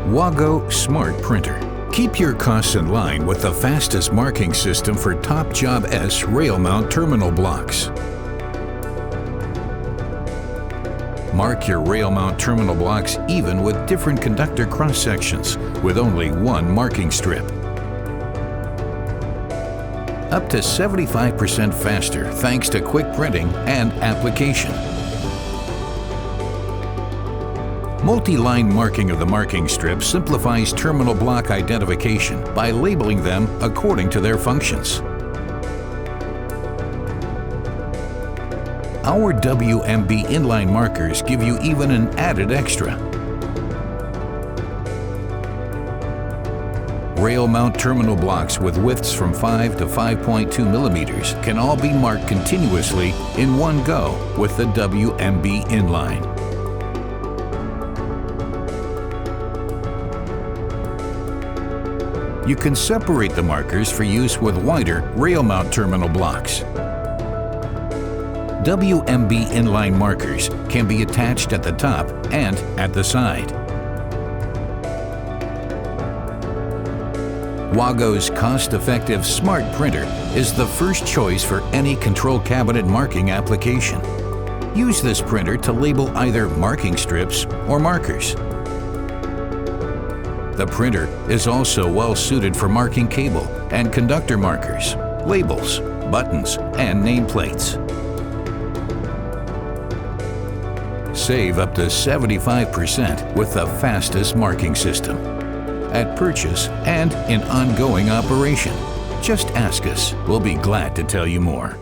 WAGO Smart Printer. Keep your costs in line with the fastest marking system for top Job S rail mount terminal blocks. Mark your rail mount terminal blocks even with different conductor cross sections with only one marking strip. Up to 75% faster thanks to quick printing and application. Multi-line marking of the marking strip simplifies terminal block identification by labeling them according to their functions. Our WMB inline markers give you even an added extra. Rail mount terminal blocks with widths from 5 to 5.2 millimeters can all be marked continuously in one go with the WMB inline. You can separate the markers for use with wider rail mount terminal blocks. WMB inline markers can be attached at the top and at the side. WAGO's cost-effective Smart Printer is the first choice for any control cabinet marking application. Use this printer to label either marking strips or markers. The printer is also well suited for marking cable and conductor markers, labels, buttons, and nameplates. Save up to 75% with the fastest marking system. At purchase and in ongoing operation. Just ask us. We'll be glad to tell you more.